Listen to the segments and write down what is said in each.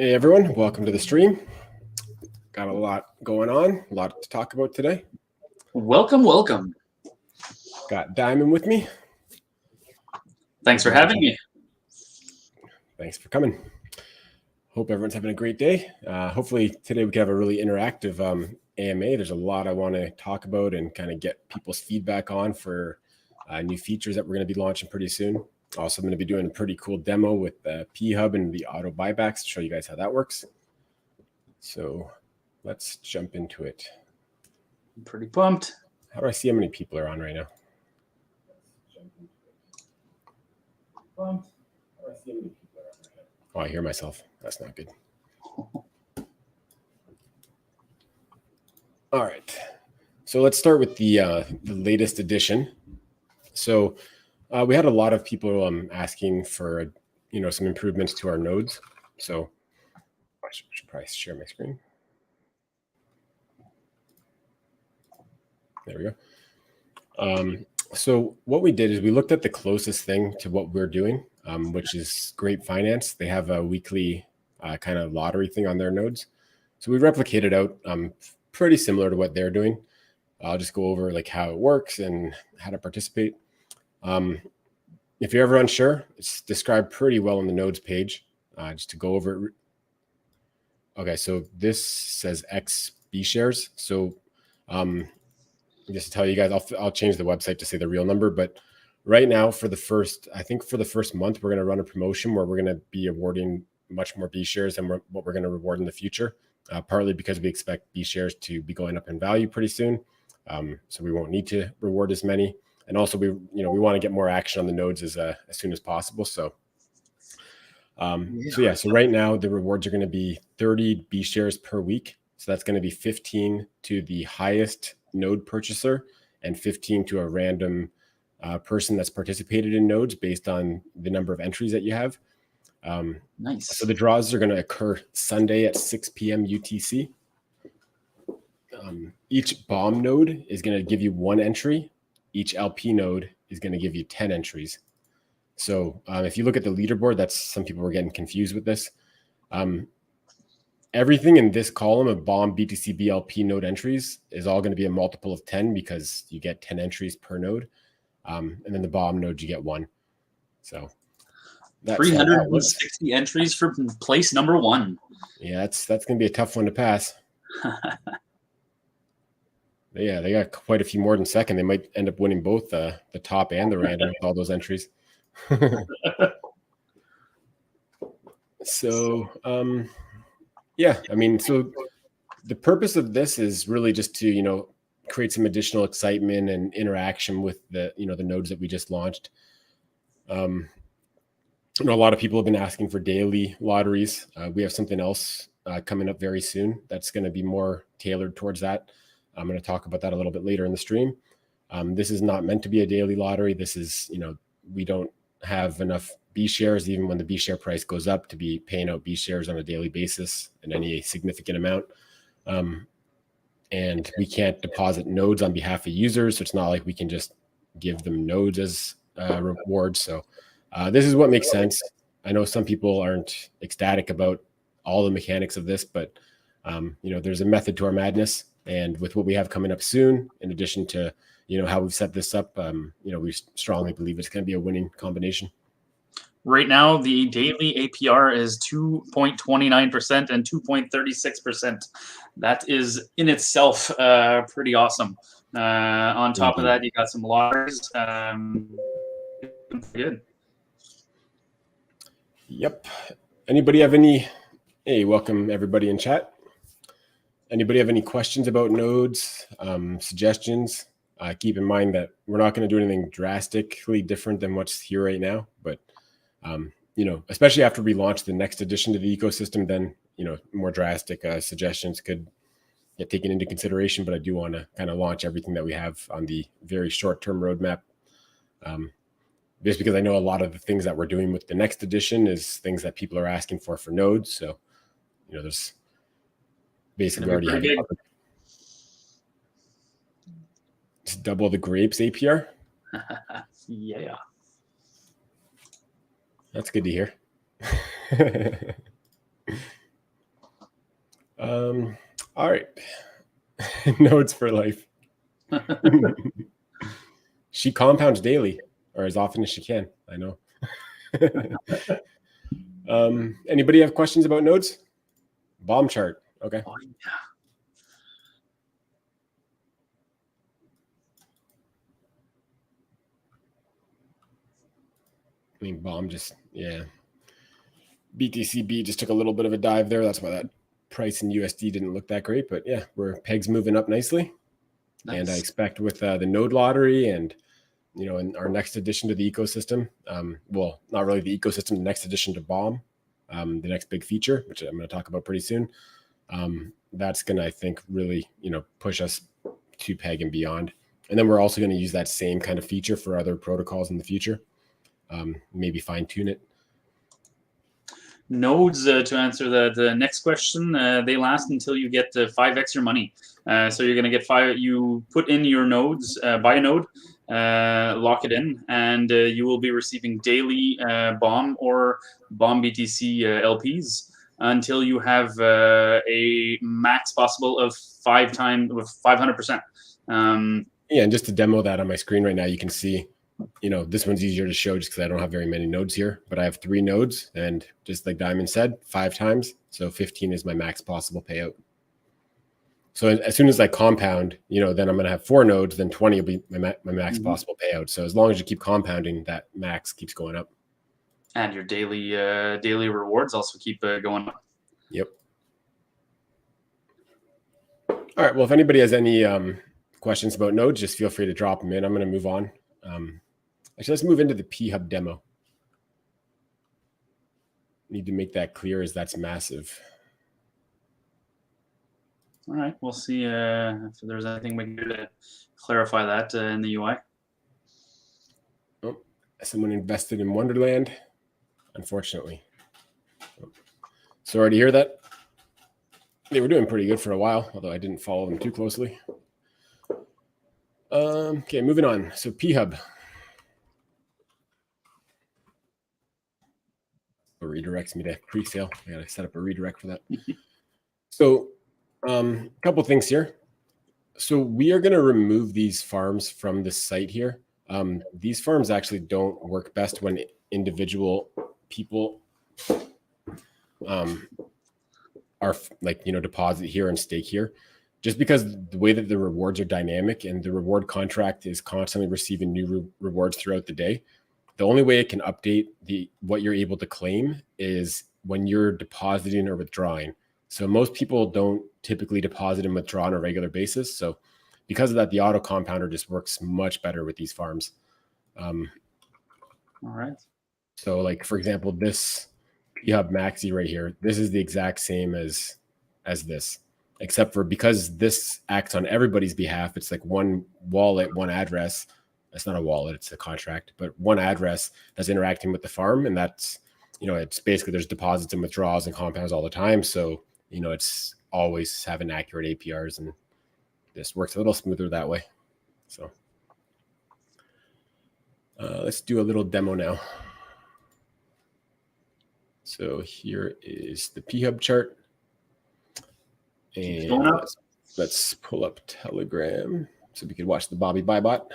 Hey everyone, welcome to the stream. Got a lot going on, a lot to talk about today. Welcome. Got Diamond with me. Thanks for having me. Thanks for coming. Hope everyone's having a great day. Hopefully today we can have a really interactive AMA. There's a lot I want to talk about and kind of get people's feedback on for new features that we're going to be launching pretty soon. Also, I'm going to be doing a pretty cool demo with the P-Hub and the auto buybacks to show you guys how that works. So let's jump into it. I'm pretty pumped. How do I see how many people are on right now? Oh, I hear myself. That's not good. All right. So let's start with the latest edition. So we had a lot of people asking for some improvements to our nodes. So I should probably share my screen. There we go. So what we did is we looked at the closest thing to what we're doing, which is Grape Finance. They have a weekly kind of lottery thing on their nodes. So we replicated out pretty similar to what they're doing. I'll just go over like how it works and how to participate. If you're ever unsure, it's described pretty well on the nodes page. Just to go over it. Okay, so this says X B shares. So just to tell you guys, I'll change the website to say the real number. But right now, for the first month, we're going to run a promotion where we're going to be awarding much more B shares than what we're going to reward in the future. Partly because we expect B shares to be going up in value pretty soon. So we won't need to reward as many. And also we want to get more action on the nodes as soon as possible. So so right now the rewards are going to be 30 B shares per week. So that's going to be 15 to the highest node purchaser and 15 to a random person that's participated in nodes based on the number of entries that you have. Nice. So the draws are going to occur Sunday at 6 p.m. UTC. Each bomb node is going to give you 1 entry. Each LP node is going to give you 10 entries. So if you look at the leaderboard, that's some people were getting confused with this. Everything in this column of bomb, BTC, BLP node entries is all going to be a multiple of 10 because you get 10 entries per node. And then the bomb node, you get 1. So that's 360 entries for place number 1. Yeah, that's going to be a tough one to pass. Yeah, they got quite a few more than second. They might end up winning both the top and the random with all those entries. So, yeah, I mean, so the purpose of this is really just to, create some additional excitement and interaction with the nodes that we just launched. A lot of people have been asking for daily lotteries. We have something else coming up very soon that's going to be more tailored towards that. I'm going to talk about that a little bit later in the stream. This is not meant to be a daily lottery. This is, we don't have enough B shares, even when the B share price goes up, to be paying out B shares on a daily basis in any significant amount. And we can't deposit nodes on behalf of users. So it's not like we can just give them nodes as rewards. So this is what makes sense. I know some people aren't ecstatic about all the mechanics of this, but there's a method to our madness. And with what we have coming up soon, in addition to, how we've set this up, we strongly believe it's going to be a winning combination. Right now, the daily APR is 2.29% and 2.36%. That is in itself pretty awesome. On top of that, you got some lotteries. Good. Yep. Anybody have any? Hey, welcome everybody in chat. Anybody have any questions about nodes, suggestions? Keep in mind that we're not going to do anything drastically different than what's here right now, but especially after we launch the next addition to the ecosystem, then more drastic suggestions could get taken into consideration. But I do want to kind of launch everything that we have on the very short-term roadmap, just because I know a lot of the things that we're doing with the next edition is things that people are asking for nodes. So there's basically already have it. Just double the grapes APR. Yeah. That's good to hear. All right. Nodes for life. She compounds daily, or as often as she can. I know. Anybody have questions about nodes? Bomb chart. Okay. Oh, yeah. I mean, bomb just, yeah. BTCB just took a little bit of a dive there. That's why that price in USD didn't look that great. But yeah, PEG's moving up nicely. Nice. And I expect with the node lottery and, in our next addition to the ecosystem, well, not really the ecosystem, the next addition to Bomb, the next big feature, which I'm going to talk about pretty soon. That's going to, I think, really, push us to PEG and beyond. And then we're also going to use that same kind of feature for other protocols in the future. Maybe fine tune it. Nodes, to answer the next question, they last until you get 5x your money. So you're going to get 5. You put in your nodes, buy a node, lock it in, and you will be receiving daily Bomb or Bomb BTC LPs until you have a max possible of 500%. Yeah, and just to demo that on my screen right now, you can see, this one's easier to show just because I don't have very many nodes here, but I have 3 nodes, and just like Diamond said, 5 times. So 15 is my max possible payout. So as soon as I compound, then I'm going to have 4 nodes, then 20 will be my max possible payout. So as long as you keep compounding, that max keeps going up. And your daily rewards also keep going up. Yep. All right. Well, if anybody has any questions about nodes, just feel free to drop them in. I'm going to move on. Actually, let's move into the P-Hub demo. Need to make that clear as that's massive. All right, we'll see if there's anything we can do to clarify that in the UI. Oh, someone invested in Wonderland, unfortunately. Sorry to hear that. They were doing pretty good for a while, although I didn't follow them too closely. Okay, moving on. So P-Hub. It redirects me to pre-sale. I gotta set up a redirect for that. So a couple things here. So we are going to remove these farms from the site here. These farms actually don't work best when individual people are deposit here and stake here, just because the way that the rewards are dynamic and the reward contract is constantly receiving new rewards throughout the day. The only way it can update what you're able to claim is when you're depositing or withdrawing. So most people don't typically deposit and withdraw on a regular basis. So because of that, the auto compounder just works much better with these farms. All right. So like, for example, this P-Hub Maxi right here, this is the exact same as this, except for because this acts on everybody's behalf. It's like one wallet, one address. It's not a wallet, it's a contract, but one address that's interacting with the farm. And that's, it's basically there's deposits and withdrawals and compounds all the time. So, it's always having accurate APRs, and this works a little smoother that way. So let's do a little demo now. So here is the P-Hub chart. And let's pull up Telegram so we can watch the Bobby Buy Bot.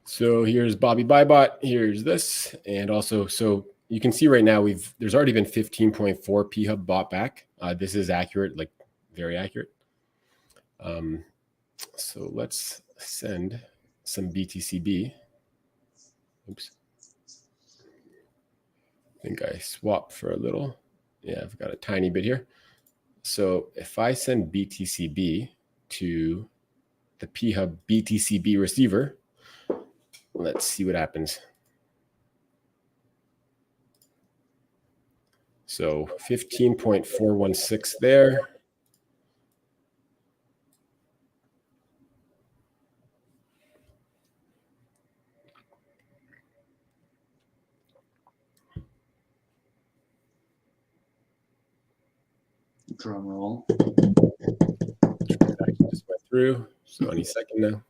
So here's Bobby Buy Bot. Here's this. And also, so you can see right now there's already been 15.4 P-Hub bought back. This is accurate, like very accurate. So let's send some BTCB. Oops. I think I swapped for a little. Yeah, I've got a tiny bit here. So if I send BTCB to the P-Hub BTCB receiver, let's see what happens. So 15.416 there. Drum roll. Transaction just went through, so any second now.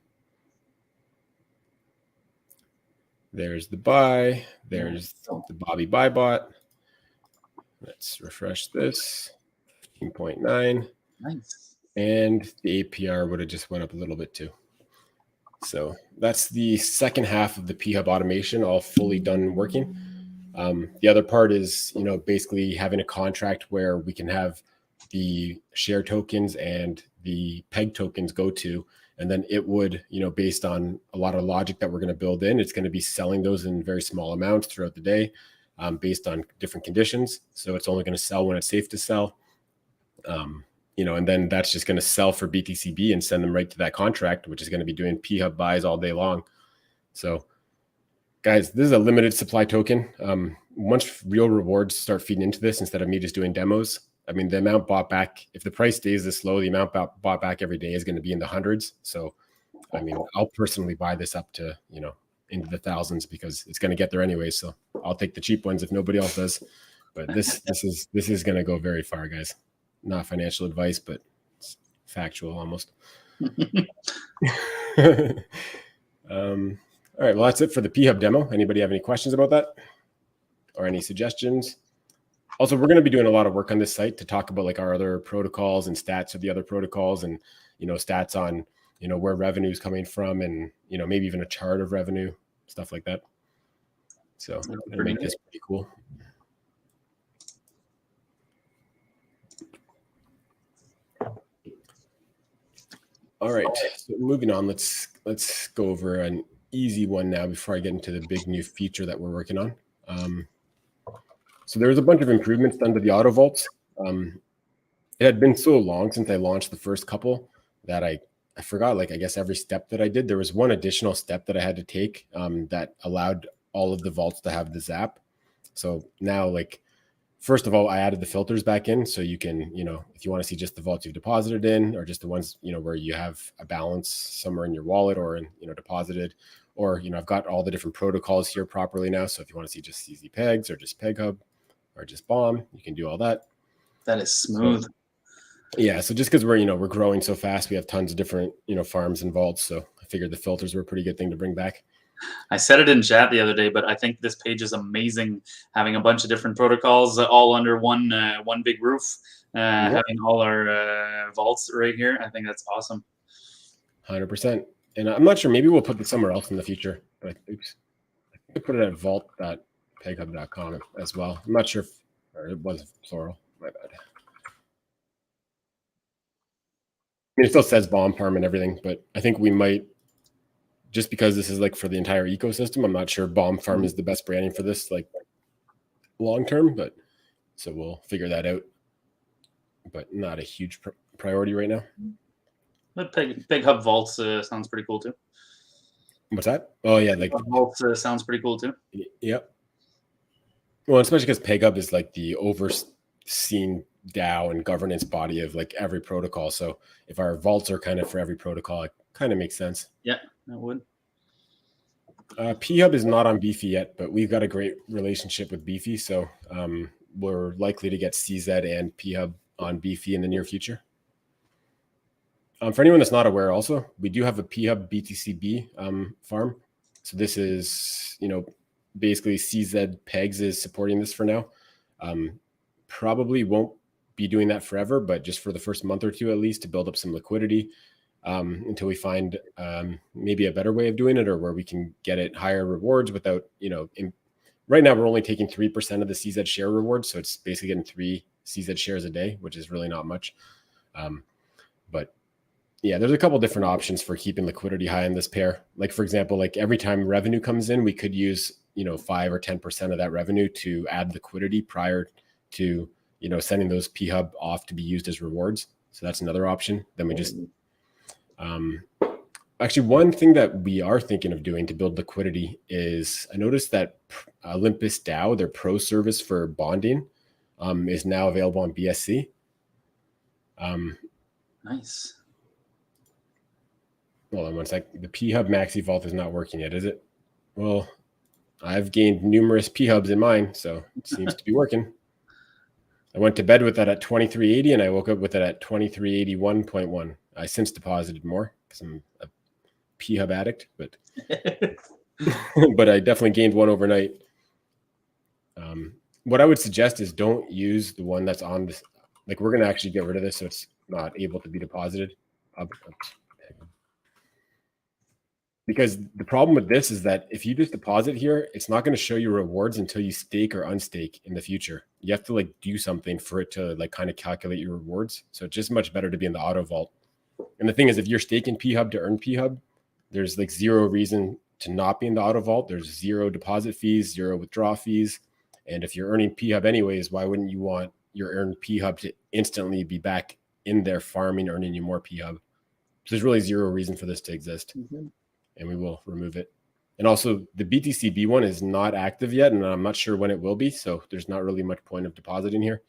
There's the buy. There's the Bobby buy bot. Let's refresh this. 15.9. Nice. And the APR would have just went up a little bit too. So that's the second half of the P-Hub automation, all fully done working. The other part is, basically having a contract where we can have the share tokens and the peg tokens go to, and then it would, based on a lot of logic that we're going to build in, it's going to be selling those in very small amounts throughout the day, based on different conditions. So it's only going to sell when it's safe to sell. And then that's just going to sell for BTCB and send them right to that contract, which is going to be doing P-Hub buys all day long. So guys, this is a limited supply token. Once real rewards start feeding into this, instead of me just doing demos, I mean, the amount bought back, if the price stays this low, the amount bought back every day is going to be in the hundreds. So, I mean, I'll personally buy this up to, into the thousands because it's going to get there anyway. So I'll take the cheap ones if nobody else does. But this is going to go very far, guys. Not financial advice, but it's factual almost. All right, well, that's it for the P-Hub demo. Anybody have any questions about that or any suggestions? Also, we're going to be doing a lot of work on this site to talk about like our other protocols and stats of the other protocols, and stats on where revenue is coming from, and maybe even a chart of revenue, stuff like that. So it'll make this pretty cool. All right, so moving on, let's go over an easy one now before I get into the big new feature that we're working on. So there was a bunch of improvements done to the auto vaults. It had been so long since I launched the first couple that I forgot, like, I guess every step that I did. There was one additional step that I had to take that allowed all of the vaults to have the zap. So now, like, first of all, I added the filters back in, so you can, if you want to see just the vaults you've deposited in, or just the ones, where you have a balance somewhere in your wallet or in, deposited, or, I've got all the different protocols here properly now. So if you want to see just CZ Pegs or just PegHub or just Bomb, you can do all that. That is smooth. So, yeah. So just because we're growing so fast, we have tons of different, farms and vaults. So I figured the filters were a pretty good thing to bring back. I said it in chat the other day, but I think this page is amazing, having a bunch of different protocols all under one big roof, having all our vaults right here. I think that's awesome. 100%. And I'm not sure, maybe we'll put this somewhere else in the future, but oops, I think I put it at vault.peghub.com as well. I'm not sure if, or it was plural, my bad. I mean, it still says Bomb Farm and everything, but I think we might, just because this is like for the entire ecosystem, I'm not sure Bomb Farm is the best branding for this, like, long term, but so we'll figure that out. But not a huge priority right now. But PegHub vaults sounds pretty cool too. What's that? Oh yeah, like vaults sounds pretty cool too. Yep. Well, especially because PegHub is like the overseen DAO and governance body of like every protocol. So if our vaults are kind of for every protocol, it kind of makes sense. Yeah, that would. P-Hub is not on Beefy yet, but we've got a great relationship with Beefy. So we're likely to get CZ and P-Hub on Beefy in the near future. For anyone that's not aware, also, we do have a P-Hub BTCB farm. So this is, basically CZ Pegs is supporting this for now. Probably won't be doing that forever, but just for the first month or two at least to build up some liquidity until we find maybe a better way of doing it, or where we can get it higher rewards without, right now we're only taking 3% of the CZ share rewards. So it's basically getting 3 CZ shares a day, which is really not much. But yeah, there's a couple different options for keeping liquidity high in this pair. Like, for example, like every time revenue comes in, we could use, 5 or 10% of that revenue to add liquidity prior to, sending those P-Hub off to be used as rewards. So that's another option. Then we just, actually, one thing that we are thinking of doing to build liquidity is I noticed that Olympus DAO, their pro service for bonding, is now available on BSC. Nice. Hold on one sec. The P-Hub Maxi Vault is not working yet, is it? Well, I've gained numerous P-Hubs in mine, so it seems to be working. I went to bed with that at 2380, and I woke up with it at 2381.1. I since deposited more because I'm a P-Hub addict, but but I definitely gained one overnight. What I would suggest is don't use the one that's on this. Like, we're going to actually get rid of this so it's not able to be deposited. Because the problem with this is that if you just deposit here, it's not going to show you rewards until you stake or unstake in the future. You have to like do something for it to like kind of calculate your rewards. So it's just much better to be in the auto vault. And the thing is, if you're staking P-Hub to earn P-Hub, there's like zero reason to not be in the auto vault. There's zero deposit fees, zero withdrawal fees. And if you're earning P-Hub anyways, why wouldn't you want your earned P-Hub to instantly be back in there farming, earning you more P-Hub? So there's really zero reason for this to exist. And we will remove it. And also the BTCB one is not active yet, and I'm not sure when it will be. So there's not really much point of depositing here.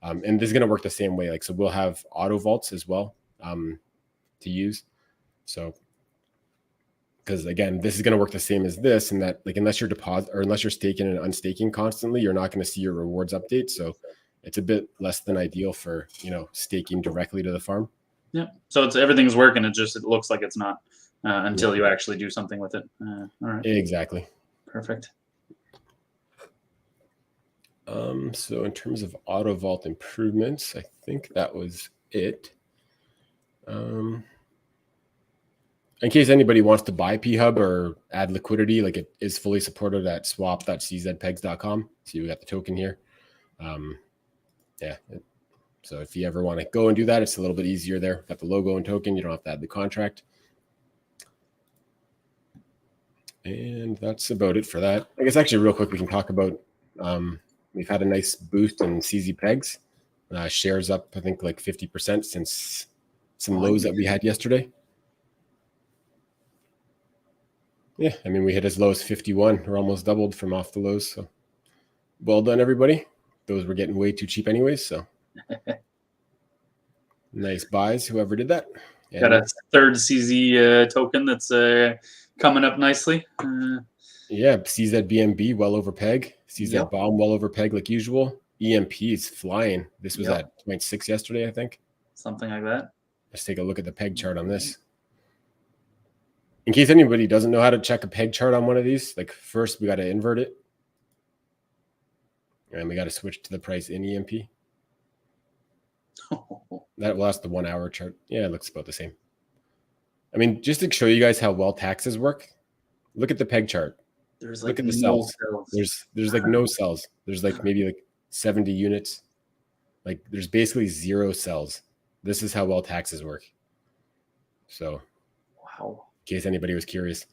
And this is going to work the same way. Like, so we'll have auto vaults as well to use. So, because again, this is going to work the same as this, in that like, unless you're staking and unstaking constantly, you're not going to see your rewards update. So it's a bit less than ideal for, staking directly to the farm. Yeah. So everything's working. It looks like it's not. Until you actually do something with it. All right. Exactly. Perfect. So in terms of auto vault improvements, I think that was it. In case anybody wants to buy P-Hub or add liquidity, like, it is fully supported at swap.czpegs.com. See, we got the token here. So if you ever want to go and do that, it's a little bit easier there. Got the logo and token. You don't have to add the contract. And that's about it for that. I guess actually real quick, we can talk about, we've had a nice boost in CZ Pegs. Shares up, I think, like 50% since some lows that we had yesterday. Yeah, I mean, we hit as low as 51. We're almost doubled from off the lows. So well done, everybody. Those were getting way too cheap anyways. So nice buys, whoever did that. And got a third CZ token that's coming up nicely. Yeah, CZBMB well over peg. CZ Bomb well over peg like usual. EMP is flying. This was at 0.6 yesterday, I think. Something like that. Let's take a look at the peg chart on this. In case anybody doesn't know how to check a peg chart on one of these, like, first we got to invert it. And we got to switch to the price in EMP. That's the 1 hour chart. Yeah, it looks about the same. I mean, just to show you guys how well taxes work, look at the peg chart. There's like look at the cells. There's like no cells. There's like maybe like 70 units. Like, there's basically 0 cells. This is how well taxes work. So, wow. In case anybody was curious.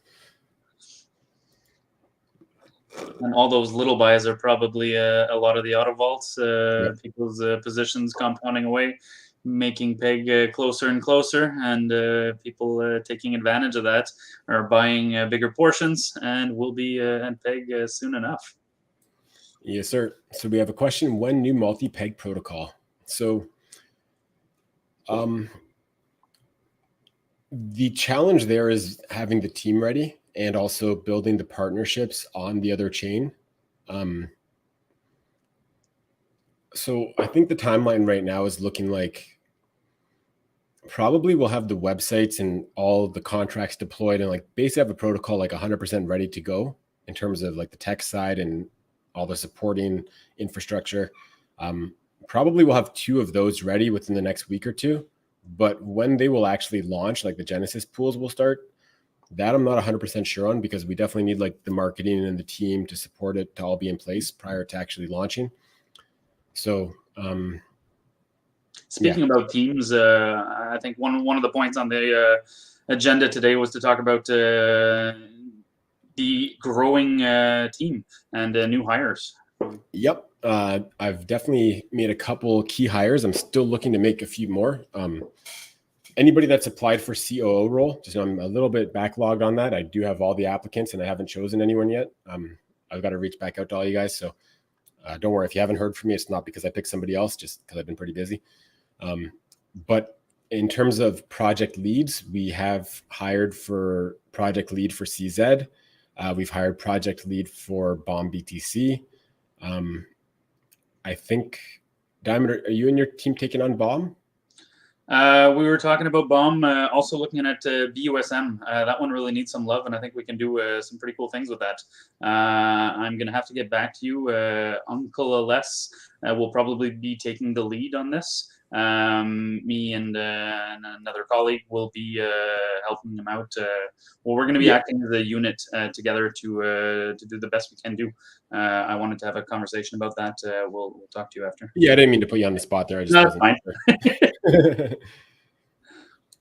And all those little buys are probably a lot of the auto vaults, people's positions compounding away, making peg closer and closer, and people taking advantage of that are buying bigger portions, and will be at peg soon enough. Yes, sir. So we have a question: when new multi-peg protocol? So the challenge there is having the team ready and also building the partnerships on the other chain. So I think the timeline right now is looking like probably we'll have the websites and all the contracts deployed and like basically have a protocol like 100% ready to go in terms of like the tech side and all the supporting infrastructure. Probably we'll have 2 of those ready within the next week or 2, but when they will actually launch, like the Genesis pools will start, that I'm not 100% sure on, because we definitely need like the marketing and the team to support it to all be in place prior to actually launching. So speaking about teams, I think one of the points on the agenda today was to talk about the growing team and new hires. Yep. I've definitely made a couple key hires. I'm still looking to make a few more. Anybody that's applied for COO role, just I'm a little bit backlogged on that. I do have all the applicants and I haven't chosen anyone yet. I've got to reach back out to all you guys. So don't worry if you haven't heard from me. It's not because I picked somebody else, just because I've been pretty busy. But in terms of project leads, we have hired for project lead for CZ. We've hired project lead for Bomb BTC. I think, Diamond, are you and your team taking on Bomb? We were talking about BOM, also looking at BUSM. That one really needs some love, and I think we can do some pretty cool things with that. I'm going to have to get back to you. Uncle Les will probably be taking the lead on this. Me and another colleague will be helping them out. Well, we're going to be acting as a unit together to do the best we can do. I wanted to have a conversation about that. We'll talk to you after. Yeah, I didn't mean to put you on the spot there. I just no, that's fine.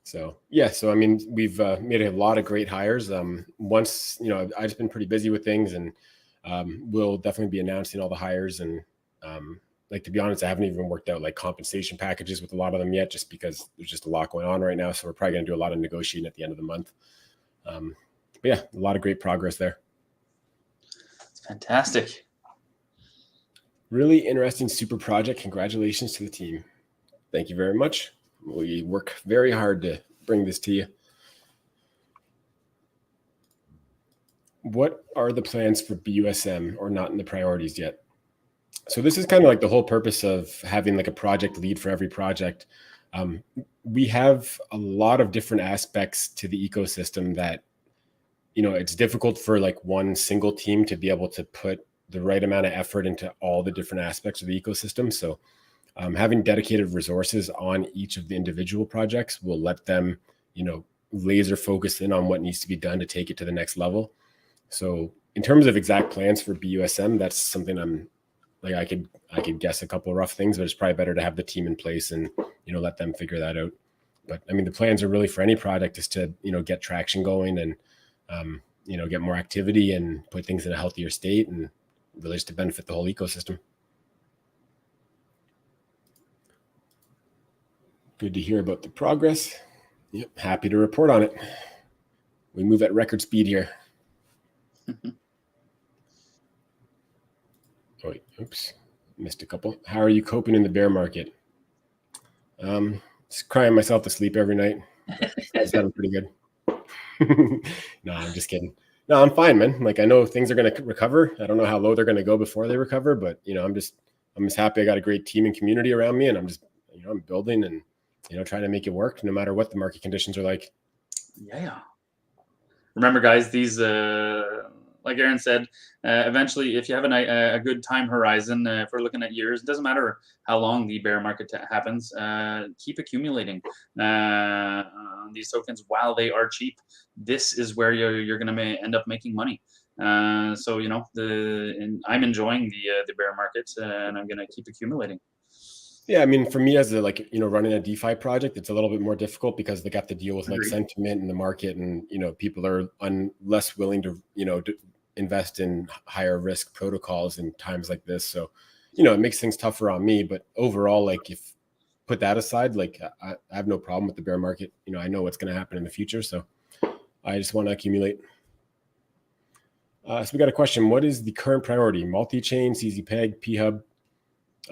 So yeah, so I mean, we've made a lot of great hires. Once I've just been pretty busy with things, and we'll definitely be announcing all the hires. And like, to be honest, I haven't even worked out like compensation packages with a lot of them yet, just because there's just a lot going on right now. So we're probably going to do a lot of negotiating at the end of the month. But yeah, a lot of great progress there. It's fantastic. Really interesting super project. Congratulations to the team. Thank you very much. We work very hard to bring this to you. What are the plans for BUSM, or not in the priorities yet? So this is kind of like the whole purpose of having like a project lead for every project. We have a lot of different aspects to the ecosystem that, it's difficult for like one single team to be able to put the right amount of effort into all the different aspects of the ecosystem. So having dedicated resources on each of the individual projects will let them, laser focus in on what needs to be done to take it to the next level. So in terms of exact plans for BUSM, that's something I'm like, I could guess a couple of rough things, but it's probably better to have the team in place and, let them figure that out. But I mean, the plans are really for any project is to, get traction going and, get more activity and put things in a healthier state, and really just to benefit the whole ecosystem. Good to hear about the progress. Yep, happy to report on it. We move at record speed here. Oh, wait, oops, missed a couple. How are you coping in the bear market? Just crying myself to sleep every night. That's sounding pretty good. No, I'm just kidding. No, I'm fine, man. Like, I know things are going to recover. I don't know how low they're going to go before they recover, but I'm just happy I got a great team and community around me, and I'm just, I'm building and, trying to make it work no matter what the market conditions are like. Yeah. Remember, guys, these, like Aaron said, eventually, if you have a good time horizon, if we're looking at years, it doesn't matter how long the bear market happens, keep accumulating these tokens while they are cheap. This is where you're going to end up making money. So, I'm enjoying the bear market, and I'm going to keep accumulating. Yeah, I mean, for me as running a DeFi project, it's a little bit more difficult because they got to deal with like sentiment in the market, and people are less willing to to invest in higher risk protocols in times like this. So it makes things tougher on me. But overall, like, if put that aside, like I have no problem with the bear market. I know what's going to happen in the future, so I just want to accumulate. So we got a question: what is the current priority? Multi-chain, CZPeg, P-Hub?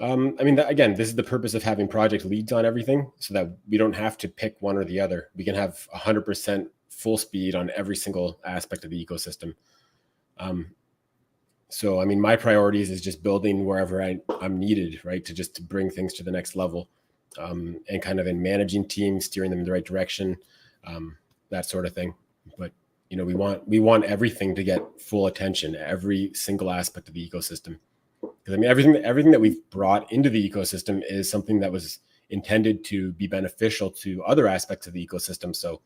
I mean, again, this is the purpose of having project leads on everything, so that we don't have to pick one or the other. We can have 100% full speed on every single aspect of the ecosystem. So, I mean, my priorities is just building wherever I'm needed, right, to bring things to the next level, and kind of in managing teams, steering them in the right direction, that sort of thing. But we want everything to get full attention, every single aspect of the ecosystem. Because I mean, everything that we've brought into the ecosystem is something that was intended to be beneficial to other aspects of the ecosystem. So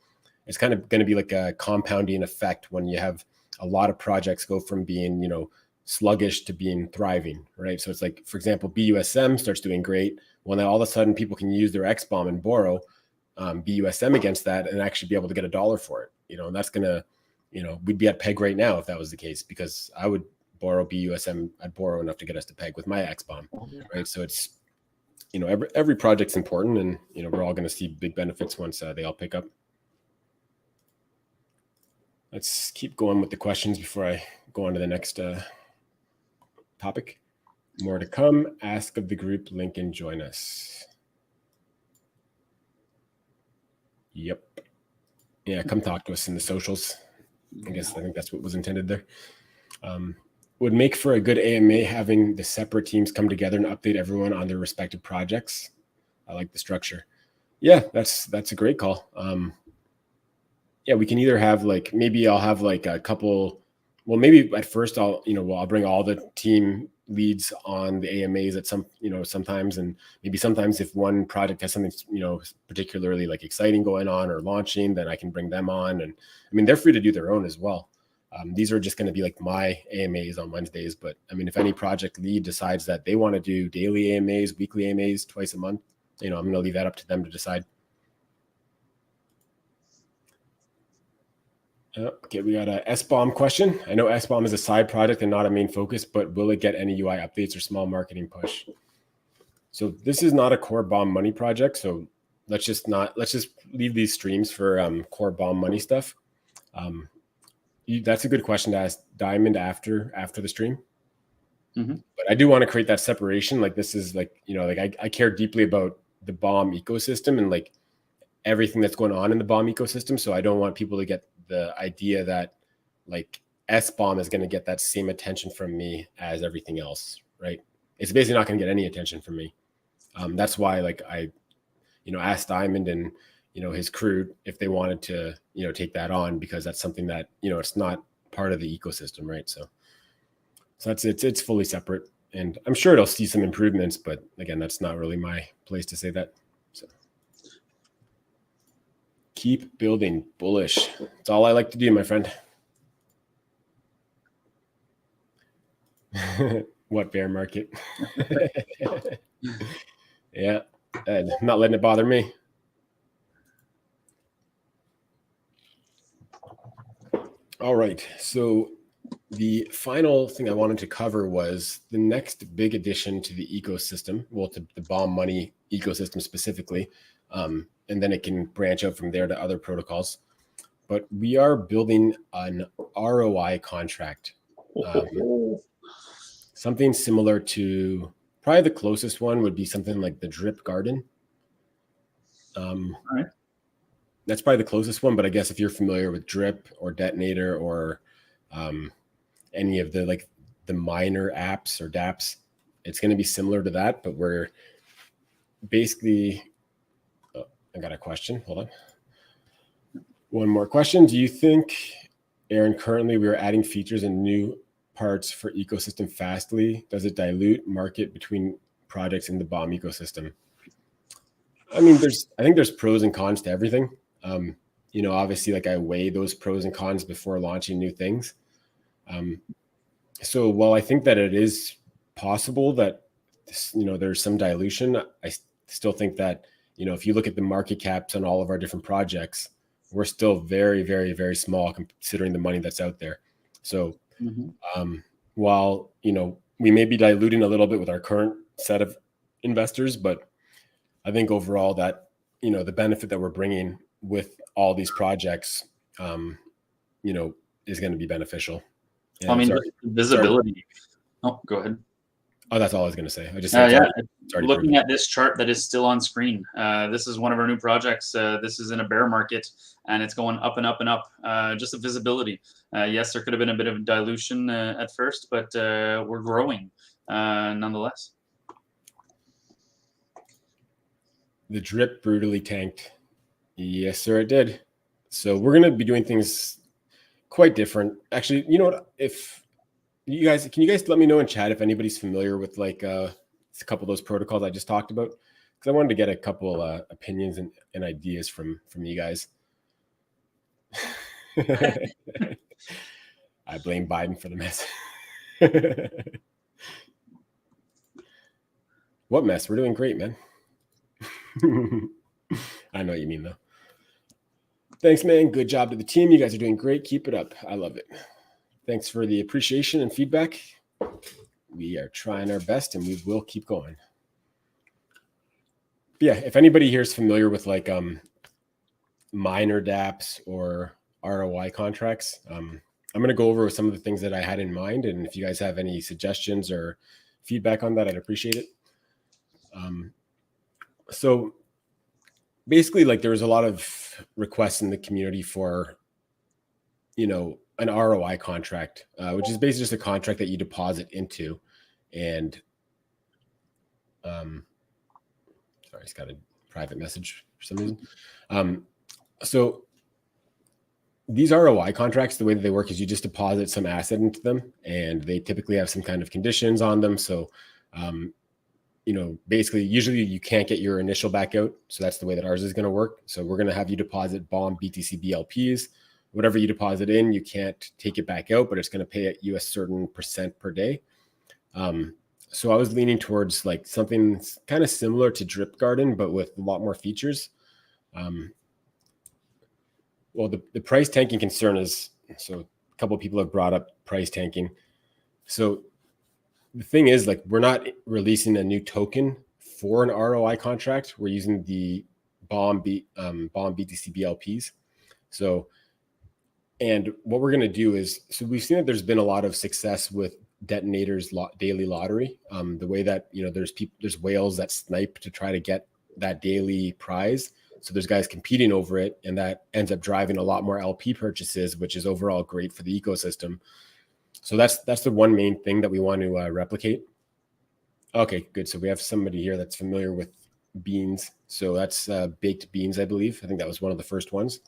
it's kind of going to be like a compounding effect when you have a lot of projects go from being, sluggish to being thriving, right? So it's like, for example, BUSM starts doing great. Well, then all of a sudden people can use their XBOM and borrow BUSM against that and actually be able to get $1 for it. And that's going to, we'd be at peg right now if that was the case, because I would borrow BUSM, I'd borrow enough to get us to peg with my XBOM, right? So it's, every project's important, and, we're all going to see big benefits once they all pick up. Let's keep going with the questions before I go on to the next topic. More to come. Ask of the group link and join us. Yep. Yeah, come talk to us in the socials. I think that's what was intended there. Would make for a good AMA having the separate teams come together and update everyone on their respective projects. I like the structure. Yeah, that's a great call. Yeah, we can either have like, maybe I'll have like a couple. Well, maybe at first I'll bring all the team leads on the AMAs at sometimes, and maybe sometimes if one project has something particularly like exciting going on or launching, then I can bring them on. And I mean, they're free to do their own as well. These are just going to be like my AMAs on Wednesdays, but I mean, if any project lead decides that they want to do daily AMAs, weekly AMAs, twice a month, I'm going to leave that up to them to decide. Okay, we got a SBOM question. I know SBOM is a side project and not a main focus, but will it get any UI updates or small marketing push? So this is not a core BOM money project. So let's just leave these streams for core BOM money stuff. That's a good question to ask Diamond after the stream. Mm-hmm. But I do want to create that separation. Like this is like, I care deeply about the BOM ecosystem and like everything that's going on in the BOM ecosystem. So I don't want people to get the idea that like SBOM is going to get that same attention from me as everything else, right? It's basically not going to get any attention from me. That's why like I, asked Diamond and, his crew if they wanted to, take that on, because that's something that, it's not part of the ecosystem, right? So it's fully separate, and I'm sure it'll see some improvements, but again, that's not really my place to say that. So keep building, bullish. That's all I like to do, my friend. What bear market? Yeah, I'm not letting it bother me. All right, so the final thing I wanted to cover was the next big addition to the ecosystem, well, to the BOM money ecosystem specifically, and then it can branch out from there to other protocols. But we are building an ROI contract, something similar to, probably the closest one would be something like the Drip Garden. All right. That's probably the closest one, but I guess if you're familiar with Drip or Detonator or any of the like the minor apps or dApps, it's going to be similar to that, but we're basically, I got a question. Hold on. One more question. Do you think, Aaron, currently we are adding features and new parts for ecosystem Fastly? Does it dilute market between projects in the BOM ecosystem? I mean, I think there's pros and cons to everything. Obviously, like I weigh those pros and cons before launching new things. So while I think that it is possible that, there's some dilution, I still think that, if you look at the market caps on all of our different projects, we're still very, very, very small considering the money that's out there. So while, we may be diluting a little bit with our current set of investors, but I think overall that, the benefit that we're bringing with all these projects, is going to be beneficial. Well, I mean, visibility. Oh, go ahead. Oh, that's all I was going to say. I just looking at this chart that is still on screen. This is one of our new projects. This is in a bear market, and it's going up and up and up. Just the visibility. Yes, there could have been a bit of dilution at first, but we're growing nonetheless. The Drip brutally tanked. Yes, sir, it did. So we're going to be doing things quite different. Actually, you know what? Can you guys let me know in chat if anybody's familiar with like a couple of those protocols I just talked about? Because I wanted to get a couple opinions and ideas from you guys. I blame Biden for the mess. What mess? We're doing great, man. I know what you mean, though. Thanks, man. Good job to the team. You guys are doing great. Keep it up. I love it. Thanks for the appreciation and feedback. We are trying our best, and we will keep going. But yeah, if anybody here is familiar with like minor dApps or ROI contracts, I'm going to go over some of the things that I had in mind, and if you guys have any suggestions or feedback on that, I'd appreciate it. So basically, like there was a lot of requests in the community for, an ROI contract, which is basically just a contract that you deposit into. And sorry, it's got a private message for some reason. So these ROI contracts, the way that they work is you just deposit some asset into them, and they typically have some kind of conditions on them. So, basically, usually you can't get your initial back out. So that's the way that ours is going to work. So we're going to have you deposit BOM, BTC, BLPs. Whatever you deposit in, you can't take it back out, but it's going to pay you a certain percent per day. So I was leaning towards like something kind of similar to Drip Garden, but with a lot more features. Well, the price tanking concern is, so a couple of people have brought up price tanking. So the thing is, like, we're not releasing a new token for an ROI contract. We're using the BOM BTC BLPs. So, and what we're going to do is, so we've seen that there's been a lot of success with Detonator's daily lottery. The way that, there's whales that snipe to try to get that daily prize. So there's guys competing over it, and that ends up driving a lot more LP purchases, which is overall great for the ecosystem. So that's the one main thing that we want to replicate. Okay, good. So we have somebody here that's familiar with beans. So that's Baked Beans, I believe. I think that was one of the first ones.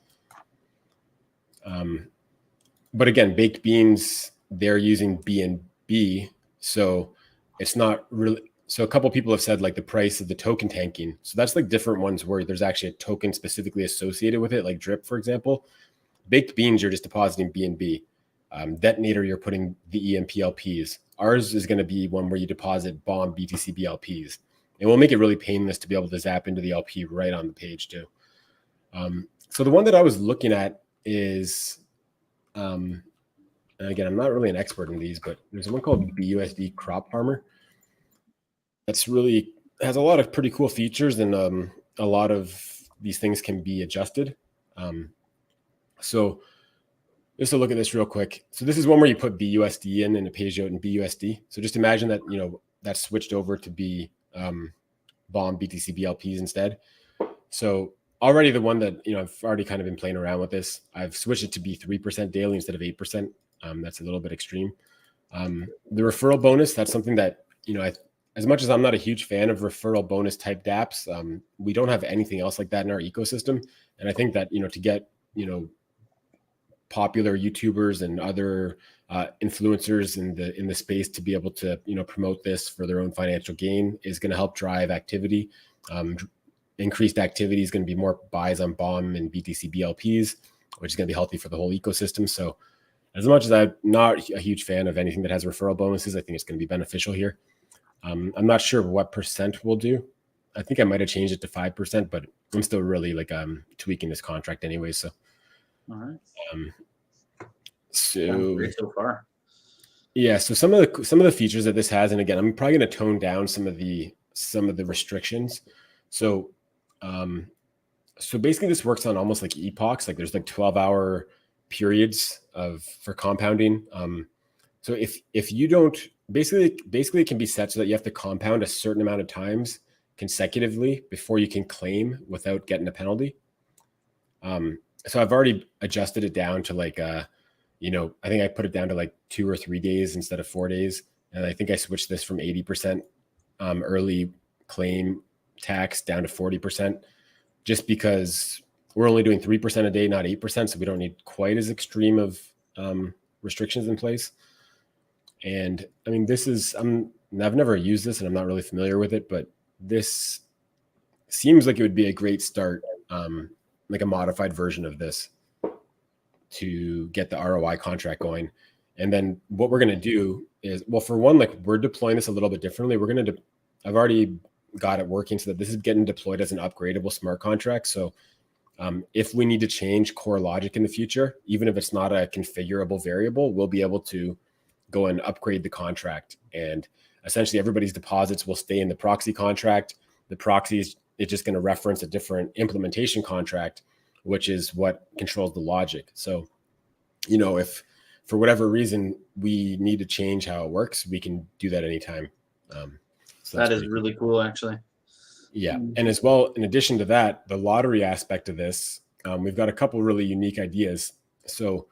But again, Baked Beans, they're using BNB. So it's not really, so a couple of people have said like the price of the token tanking. So that's like different ones where there's actually a token specifically associated with it, like Drip, for example. Baked Beans, you're just depositing BNB. Detonator, you're putting the EMPLPs. Ours is going to be one where you deposit BOM BTC BLPs. And we'll make it really painless to be able to zap into the LP right on the page too. So the one that I was looking at is, and again, I'm not really an expert in these, but there's one called BUSD Crop Farmer. That's really has a lot of pretty cool features, and a lot of these things can be adjusted. So just to look at this real quick. So this is one where you put BUSD in and it pays you out in BUSD. So just imagine that, that's switched over to be BOM BTC BLPs instead. So already the one that, I've already kind of been playing around with this. I've switched it to be 3% daily instead of 8%. That's a little bit extreme. The referral bonus, that's something that, as much as I'm not a huge fan of referral bonus type dApps, we don't have anything else like that in our ecosystem. And I think that, to get, popular YouTubers and other influencers in the space to be able to, promote this for their own financial gain is going to help drive activity. Increased activity is going to be more buys on BOM and BTC BLPs, which is going to be healthy for the whole ecosystem. So as much as I'm not a huge fan of anything that has referral bonuses, I think it's going to be beneficial here. I'm not sure what percent we'll do. I think I might have changed it to 5%, but I'm still really tweaking this contract anyway. So, all right. So great so far. Yeah. So some of the features that this has, and again, I'm probably going to tone down some of the restrictions. So, so basically this works on almost like epochs. Like there's like 12-hour periods for compounding. So if you don't, basically it can be set so that you have to compound a certain amount of times consecutively before you can claim without getting a penalty. So I've already adjusted it down to like, I think I put it down to like 2 or 3 days instead of 4 days. And I think I switched this from 80% early claim tax down to 40%, just because we're only doing 3% a day, not 8%. So we don't need quite as extreme of restrictions in place. And I mean, I've never used this and I'm not really familiar with it, but this seems like it would be a great start, like a modified version of this to get the ROI contract going. And then what we're going to do is, well, for one, like we're deploying this a little bit differently. I've already got it working so that this is getting deployed as an upgradable smart contract. So if we need to change core logic in the future, even if it's not a configurable variable, we'll be able to go and upgrade the contract. And essentially everybody's deposits will stay in the proxy contract. The proxy is just going to reference a different implementation contract, which is what controls the logic. So, if for whatever reason we need to change how it works, we can do that anytime. So that is really cool, actually. Yeah. And as well, in addition to that, the lottery aspect of this, we've got a couple really unique ideas. So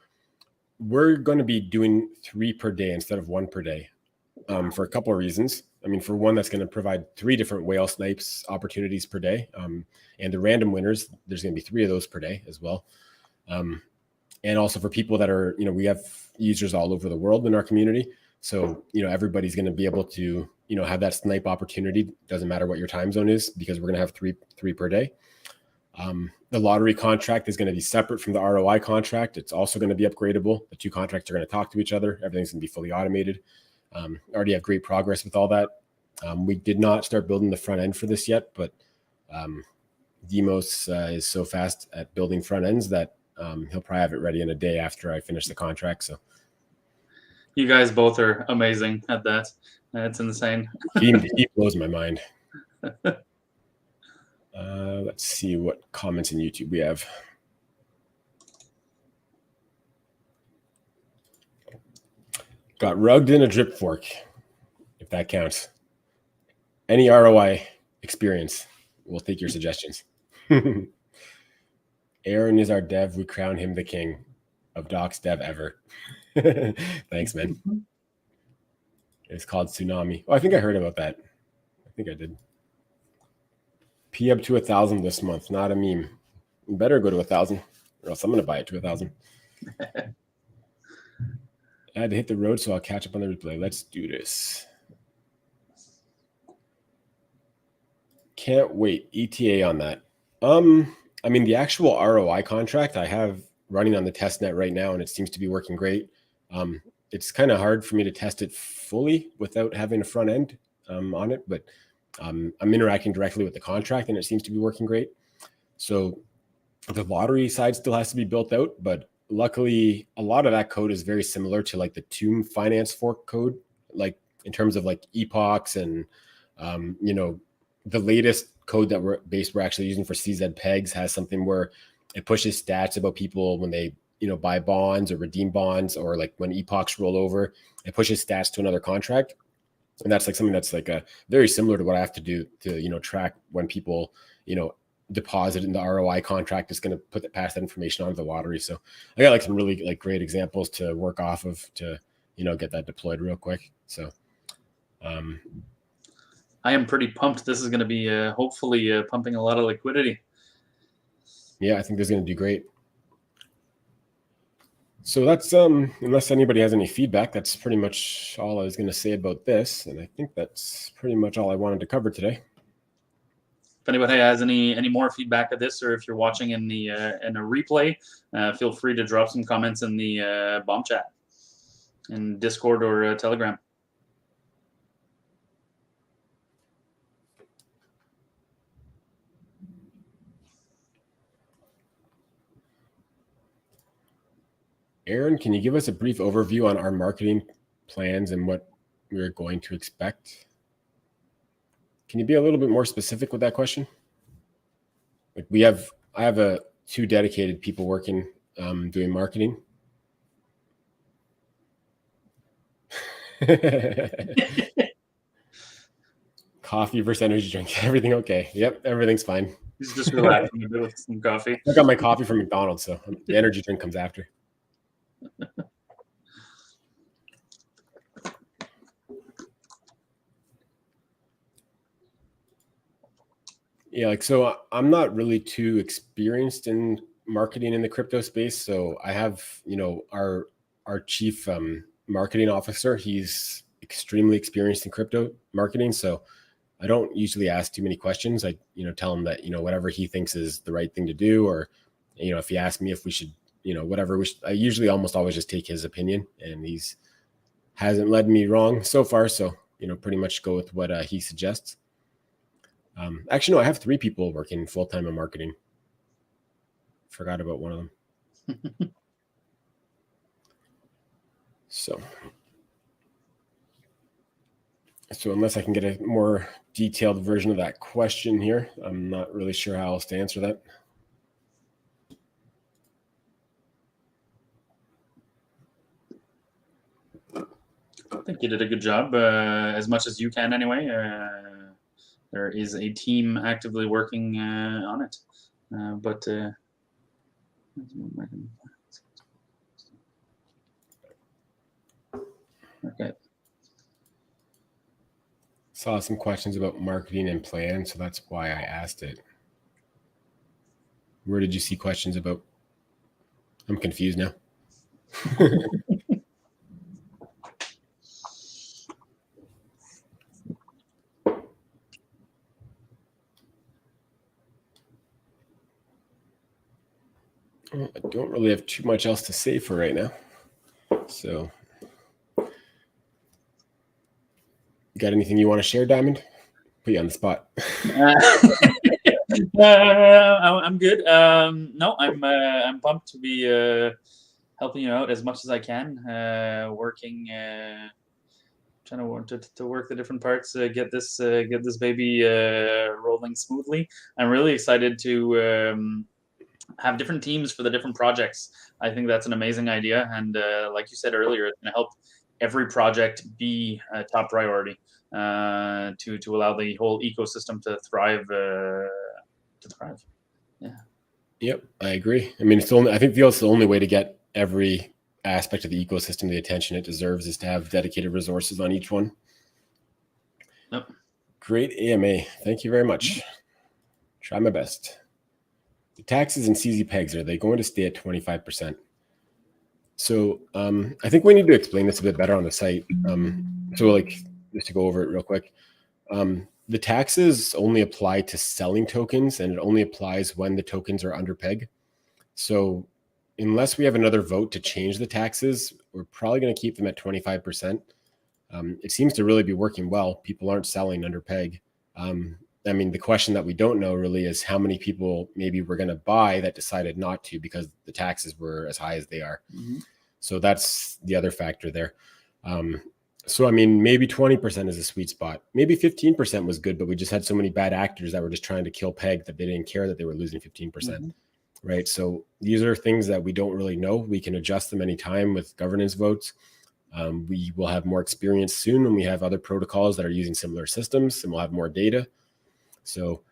we're going to be doing 3 per day instead of 1 per day for a couple of reasons. I mean, for one, that's going to provide 3 different whale snipes opportunities per day. And the random winners, there's going to be 3 of those per day as well. And also for people that are, we have users all over the world in our community. So, everybody's going to be able to, have that snipe opportunity. Doesn't matter what your time zone is, because we're going to have three per day. The lottery contract is going to be separate from the ROI contract. It's also going to be upgradable. The 2 contracts are going to talk to each other. Everything's going to be fully automated. Already have great progress with all that. We did not start building the front end for this yet, but Demos is so fast at building front ends that he'll probably have it ready in a day after I finish the contract. So you guys both are amazing at that. It's insane. he blows my mind. Let's see what comments in YouTube we have. Got rugged in a drip fork, if that counts. Any ROI experience, we'll take your suggestions. Aaron is our dev. We crown him the king of Docs dev ever. Thanks, man. It's called Tsunami. Oh, I think I heard about that. I think I did. P up to 1,000 this month. Not a meme. You better go to 1,000, or else I'm going to buy it to 1,000. I had to hit the road, so I'll catch up on the replay. Let's do this. Can't wait. ETA on that. I mean, the actual ROI contract I have running on the test net right now, and it seems to be working great. It's kind of hard for me to test it fully without having a front end on it, but I'm interacting directly with the contract, and it seems to be working great. So the lottery side still has to be built out, but luckily a lot of that code is very similar to like the Tomb Finance fork code, like in terms of like epochs and the latest code that we're actually using for CZ Pegs has something where it pushes stats about people when they buy bonds or redeem bonds, or like when epochs roll over, it pushes stats to another contract. And that's like something that's like a very similar to what I have to do to track when people deposit in the ROI contract. Is going to put pass that information onto the lottery. So I got like some really like great examples to work off of to get that deployed real quick. So I am pretty pumped. This is going to be hopefully pumping a lot of liquidity. Yeah, I think this is going to do great. So that's unless anybody has any feedback, that's pretty much all I was going to say about this, and I think that's pretty much all I wanted to cover today. If anybody has any more feedback of this, or if you're watching in a replay, feel free to drop some comments in the bomb chat in Discord or Telegram. Aaron, can you give us a brief overview on our marketing plans and what we're going to expect? Can you be a little bit more specific with that question? Like I have 2 dedicated people working doing marketing. Coffee versus energy drink. Everything okay? Yep, everything's fine. He's just relaxing a bit with some coffee. I got my coffee from McDonald's, so the energy drink comes after. Yeah, so I'm not really too experienced in marketing in the crypto space. So I have, our chief marketing officer. He's extremely experienced in crypto marketing. So I don't usually ask too many questions. I, tell him that, whatever he thinks is the right thing to do, or, if he asks me if we should, whatever, I usually almost always just take his opinion, and hasn't led me wrong so far. So, pretty much go with what he suggests. Actually, no, I have 3 people working full-time in marketing. Forgot about one of them. So unless I can get a more detailed version of that question here, I'm not really sure how else to answer that. I think you did a good job, as much as you can anyway. There is a team actively working on it, but okay. saw some questions about marketing and plan, so that's why I asked it. Where did you see questions about? I'm confused now. Well, I don't really have too much else to say for right now. So, got anything you want to share, Diamond? Put you on the spot. I'm good. No, I'm pumped to be helping you out as much as I can. Working, trying to work the different parts, get this baby rolling smoothly. I'm really excited to have different teams for the different projects. I think that's an amazing idea, and like you said earlier, it's going to help every project be a top priority to allow the whole ecosystem to thrive. Yeah. Yep, I agree. I mean, I think the only way to get every aspect of the ecosystem the attention it deserves is to have dedicated resources on each one. Yep. Great AMA. Thank you very much. Try my best. The taxes and CZ pegs, are they going to stay at 25%? So I think we need to explain this a bit better on the site. So like, just to go over it real quick. The taxes only apply to selling tokens, and it only applies when the tokens are under peg. So unless we have another vote to change the taxes, we're probably going to keep them at 25%. It seems to really be working well. People aren't selling under peg. I mean, the question that we don't know really is how many people maybe were going to buy that decided not to because the taxes were as high as they are. Mm-hmm. So that's the other factor there. So, I mean, maybe 20% is a sweet spot. Maybe 15% was good, but we just had so many bad actors that were just trying to kill peg that they didn't care that they were losing 15%. Mm-hmm. Right. So these are things that we don't really know. We can adjust them anytime with governance votes. We will have more experience soon when we have other protocols that are using similar systems, and we'll have more data. So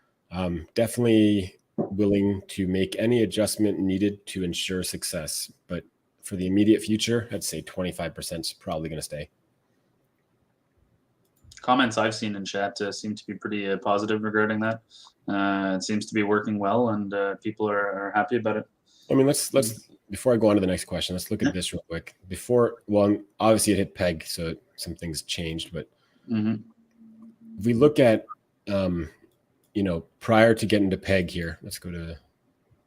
definitely willing to make any adjustment needed to ensure success. But for the immediate future, I'd say 25% is probably going to stay. Comments I've seen in chat seem to be pretty positive regarding that. It seems to be working well, and people are happy about it. I mean, let's before I go on to the next question, let's look at this real quick. Obviously it hit peg, so some things changed. But if we look at, prior to getting to peg here, let's go to,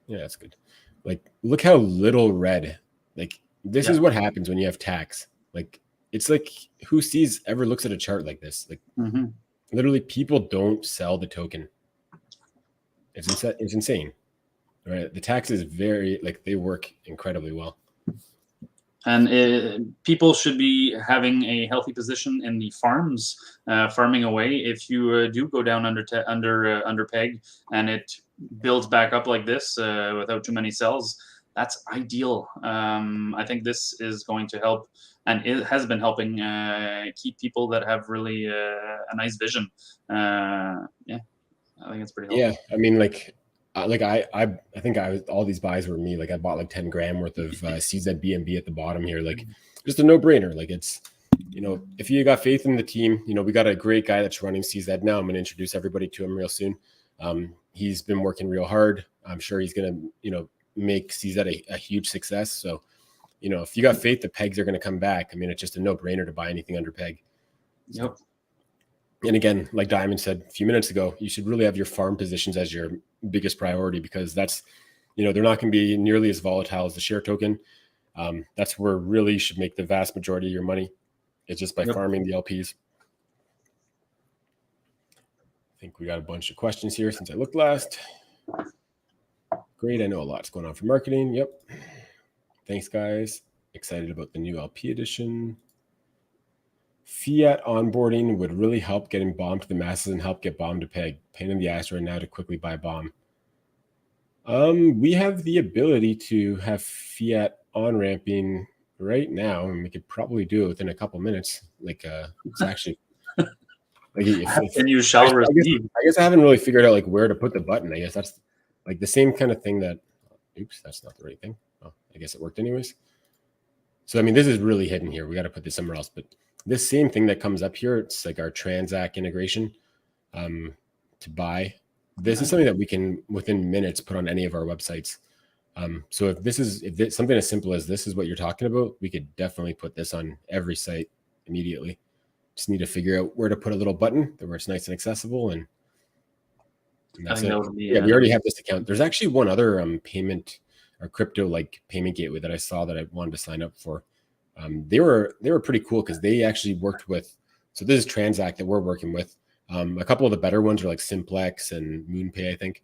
that's good. Like, look how little red. Like, this is what happens when you have tax. Like, it's like, who ever looks at a chart like this? Like, literally, people don't sell the token. It's insane, right? The tax is they work incredibly well. And people should be having a healthy position in the farms, farming away. If you do go down under peg and it builds back up like this without too many cells, that's ideal. I think this is going to help, and it has been helping keep people that have really a nice vision. I think it's pretty helpful. Yeah, I mean, I think all these buys were me. Like, I bought like 10 gram worth of CZBNB at the bottom here. Like, just a no-brainer. Like, it's, if you got faith in the team, we got a great guy that's running CZ now. I'm going to introduce everybody to him real soon. He's been working real hard. I'm sure he's going to, make CZ a huge success. So, if you got faith, the pegs are going to come back. I mean, it's just a no-brainer to buy anything under peg. Yep. And again, like Diamond said a few minutes ago, you should really have your farm positions as your biggest priority, because that's, they're not going to be nearly as volatile as the share token. That's where really you should make the vast majority of your money. It's just by farming the LPs. I think we got a bunch of questions here since I looked last. Great. I know a lot's going on for marketing. Yep. Thanks, guys. Excited about the new LP edition. Fiat onboarding would really help getting BOM to the masses and help get BOM to peg. Pain in the ass right now to quickly buy BOM. We have the ability to have Fiat on-ramping right now, and we could probably do it within a couple minutes. Like, it's actually... and you shall receive. I guess I haven't really figured out, like, where to put the button. I guess that's, like, the same kind of thing that... Oops, that's not the right thing. Oh, I guess it worked anyways. So, I mean, this is really hidden here. We got to put this somewhere else, but... this same thing that comes up here, it's like our Transact integration to buy. This is something that we can within minutes put on any of our websites. So if it's something as simple as this is what you're talking about, we could definitely put this on every site immediately. Just need to figure out where to put a little button where it's nice and accessible, and that's it. We already have this account. There's actually one other payment or crypto like payment gateway that I saw that I wanted to sign up for. They were pretty cool because they actually worked with. So this is Transact that we're working with. A couple of the better ones are like Simplex and MoonPay, I think.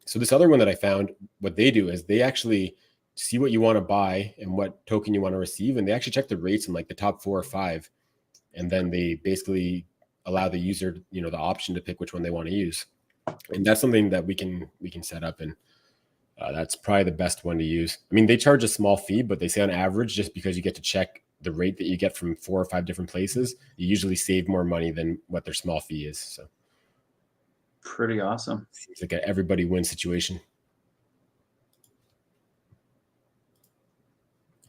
So this other one that I found, what they do is they actually see what you want to buy and what token you want to receive, and they actually check the rates in like the top 4 or 5, and then they basically allow the user, the option to pick which one they want to use. And that's something that we can set up, and that's probably the best one to use. I mean, they charge a small fee, but they say on average, just because you get to check the rate that you get from 4 or 5 different places, you usually save more money than what their small fee is. So pretty awesome. Seems like a everybody wins situation.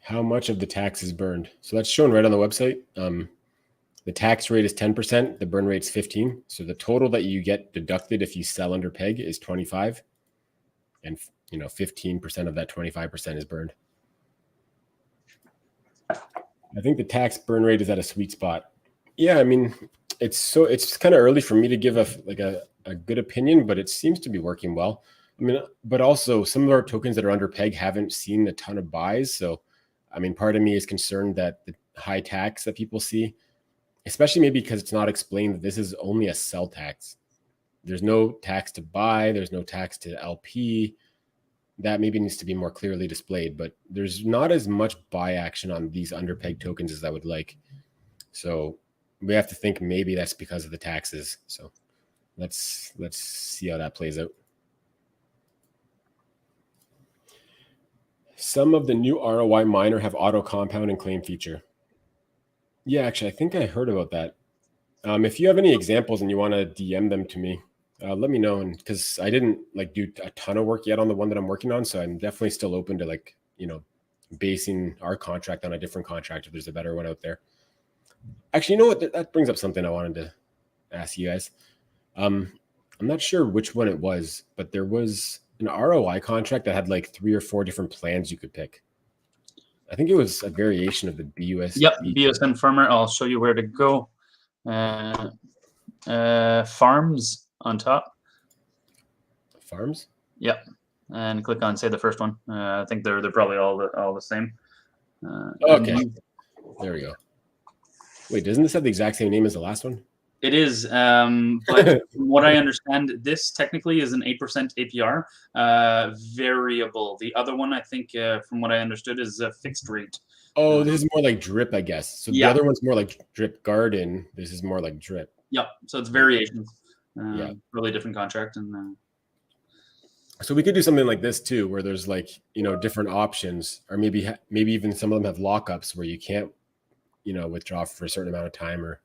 How much of the tax is burned? So that's shown right on the website. The tax rate is 10%. The burn rate is 15. So the total that you get deducted if you sell under peg is 25, and 15% of that 25% is burned. I think the tax burn rate is at a sweet spot. Yeah, I mean, it's kind of early for me to give a good opinion, but it seems to be working well. I mean, but also some of our tokens that are under peg haven't seen a ton of buys. So, I mean, part of me is concerned that the high tax that people see, especially maybe because it's not explained that this is only a sell tax. There's no tax to buy. There's no tax to LP. That maybe needs to be more clearly displayed, but there's not as much buy action on these under peg tokens as I would like. So we have to think maybe that's because of the taxes. So let's see how that plays out. Some of the new ROI miner have auto compound and claim feature. Yeah, actually, I think I heard about that. If you have any examples and you want to DM them to me, let me know. And because I didn't do a ton of work yet on the one that I'm working on, so I'm definitely still open to basing our contract on a different contract if there's a better one out there. Actually, you know what? That brings up something I wanted to ask you guys. I'm not sure which one it was, but there was an ROI contract that had 3 or 4 different plans you could pick. I think it was a variation of the BUS. Yep, BUSD farmer. I'll show you where to go. Farms on top. Farms? Yep. And click on, say, the first one. I think they're probably all the same. Okay. There we go. Wait, doesn't this have the exact same name as the last one? It is, but from what I understand, this technically is an 8% APR variable. The other one, I think, from what I understood, is a fixed rate. Oh, this is more like drip, I guess. So the other one's more like drip garden. This is more like drip. Yep. So it's variations. Really different contract. And so we could do something like this too, where there's different options, or maybe even some of them have lockups where you can't withdraw for a certain amount of time, or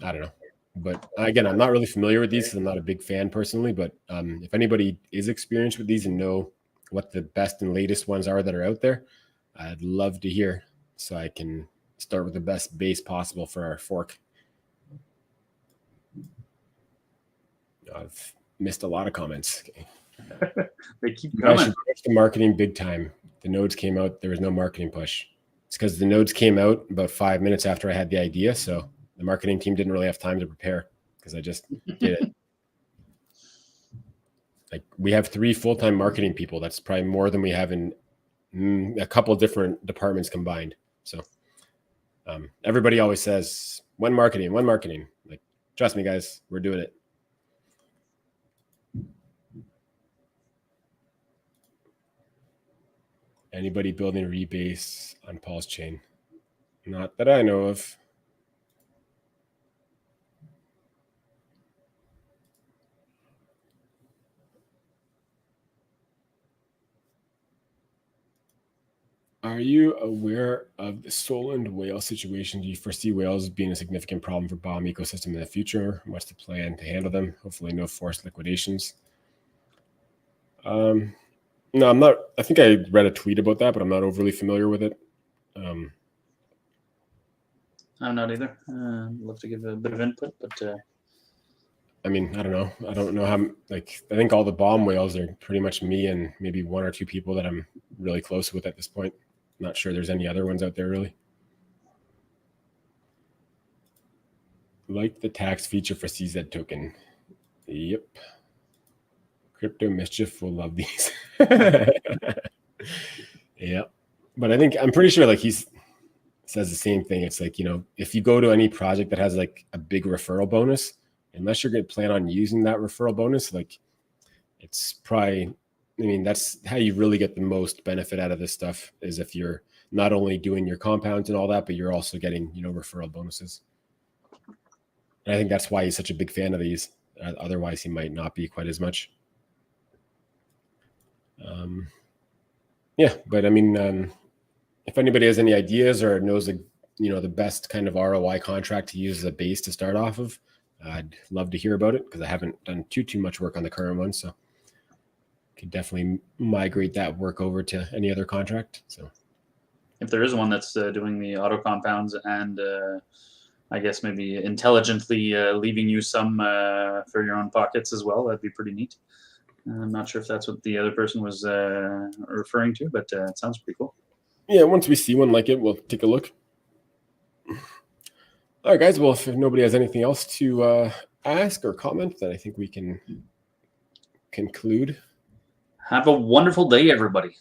I don't know. But again, I'm not really familiar with these because I'm not a big fan personally. But if anybody is experienced with these and know what the best and latest ones are that are out there, I'd love to hear so I can start with the best base possible for our fork. I've missed a lot of comments. Okay. They keep coming. I should push the marketing big time. The nodes came out. There was no marketing push. It's because the nodes came out about 5 minutes after I had the idea. So the marketing team didn't really have time to prepare because I just did it. We have 3 full-time marketing people. That's probably more than we have in a couple of different departments combined. So everybody always says, one marketing. Trust me, guys, we're doing it. Anybody building rebase on Paul's chain? Not that I know of. Are you aware of the Solent whale situation? Do you foresee whales being a significant problem for BOM ecosystem in the future? What's the plan to handle them? Hopefully no forced liquidations. No, I'm not. I think I read a tweet about that, but I'm not overly familiar with it. I'm not either. I'd love to give a bit of input, but I mean, I don't know. I don't know how. Like, I think all the bomb whales are pretty much me and maybe one or two people that I'm really close with at this point. Not sure there's any other ones out there really. Like the tax feature for CZ token. Yep. Crypto Mischief will love these. Yeah. But I'm pretty sure like he's says the same thing. It's like, if you go to any project that has like a big referral bonus, unless you're going to plan on using that referral bonus, like it's probably, that's how you really get the most benefit out of this stuff is if you're not only doing your compounds and all that, but you're also getting, referral bonuses. And I think that's why he's such a big fan of these. Otherwise, he might not be quite as much. Yeah, but if anybody has any ideas or knows the best kind of ROI contract to use as a base to start off of, I'd love to hear about it because I haven't done too much work on the current one, so could definitely migrate that work over to any other contract. So if there is one that's doing the auto compounds and I guess maybe intelligently leaving you some for your own pockets as well, that'd be pretty neat. I'm not sure if that's what the other person was referring to, but it sounds pretty cool. Yeah, once we see one like it, we'll take a look. All right, guys. Well, if nobody has anything else to ask or comment, then I think we can conclude. Have a wonderful day, everybody.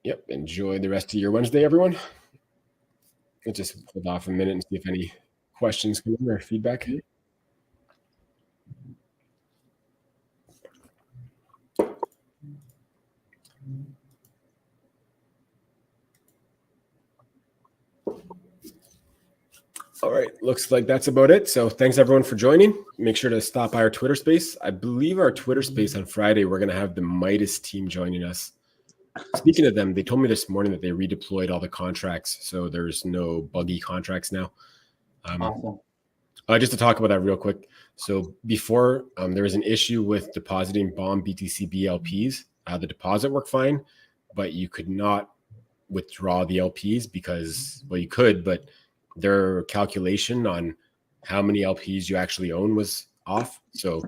Yep. Enjoy the rest of your Wednesday, everyone. Let's just hold off a minute and see if any questions come in or feedback. All right, looks like that's about it. So thanks everyone for joining. Make sure to stop by our Twitter space. I believe our Twitter space on Friday, we're going to have the Midas team joining us. Speaking of them, they told me this morning that they redeployed all the contracts. So there's no buggy contracts now. Awesome. Just to talk about that real quick. So before there was an issue with depositing bomb BTC BLPs. The deposit worked fine, but you could not withdraw the LPs because, well, you could, but their calculation on how many LPs you actually own was off. So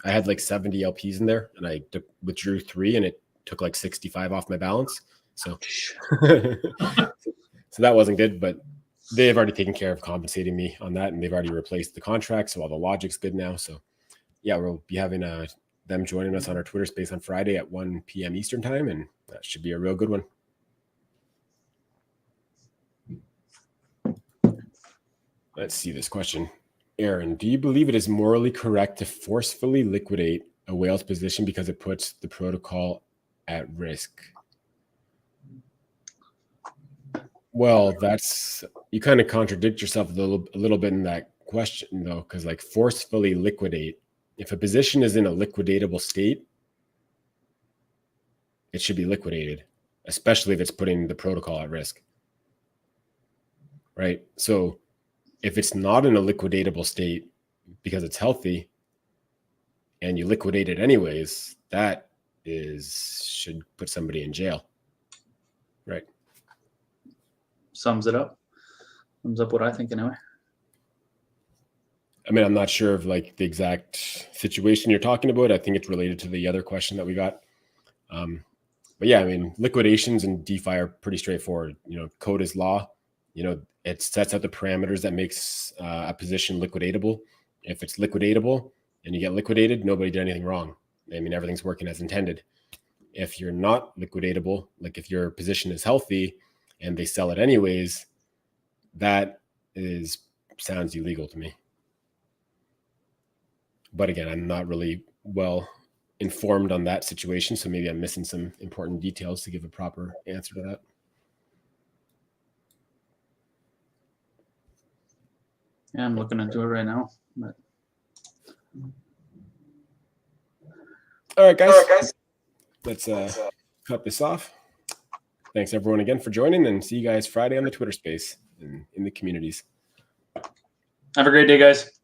I had like 70 LPs in there and I withdrew 3 and it took like 65 off my balance. So, so that wasn't good, but they've already taken care of compensating me on that and they've already replaced the contract. So all the logic's good now. So yeah, we'll be having them joining us on our Twitter space on Friday at 1 p.m. Eastern time. And that should be a real good one. Let's see this question. Aaron, do you believe it is morally correct to forcefully liquidate a whale's position because it puts the protocol at risk? Well, you kind of contradict yourself a little bit in that question though, because like forcefully liquidate, if a position is in a liquidatable state, it should be liquidated, especially if it's putting the protocol at risk. Right? So if it's not in a liquidatable state because it's healthy and you liquidate it anyways, that should put somebody in jail. Right. Sums it up. Sums up what I think anyway. I mean, I'm not sure of like the exact situation you're talking about. I think it's related to the other question that we got. But yeah, I mean, liquidations in DeFi are pretty straightforward. Code is law. It sets out the parameters that makes a position liquidatable. If it's liquidatable and you get liquidated, nobody did anything wrong. I mean, everything's working as intended. If you're not liquidatable, like if your position is healthy and they sell it anyways, that sounds illegal to me. But again, I'm not really well informed on that situation, so maybe I'm missing some important details to give a proper answer to that. Yeah, I'm looking into it right now. But... All right, guys. Let's cut this off. Thanks, everyone, again for joining, and see you guys Friday on the Twitter space and in the communities. Have a great day, guys.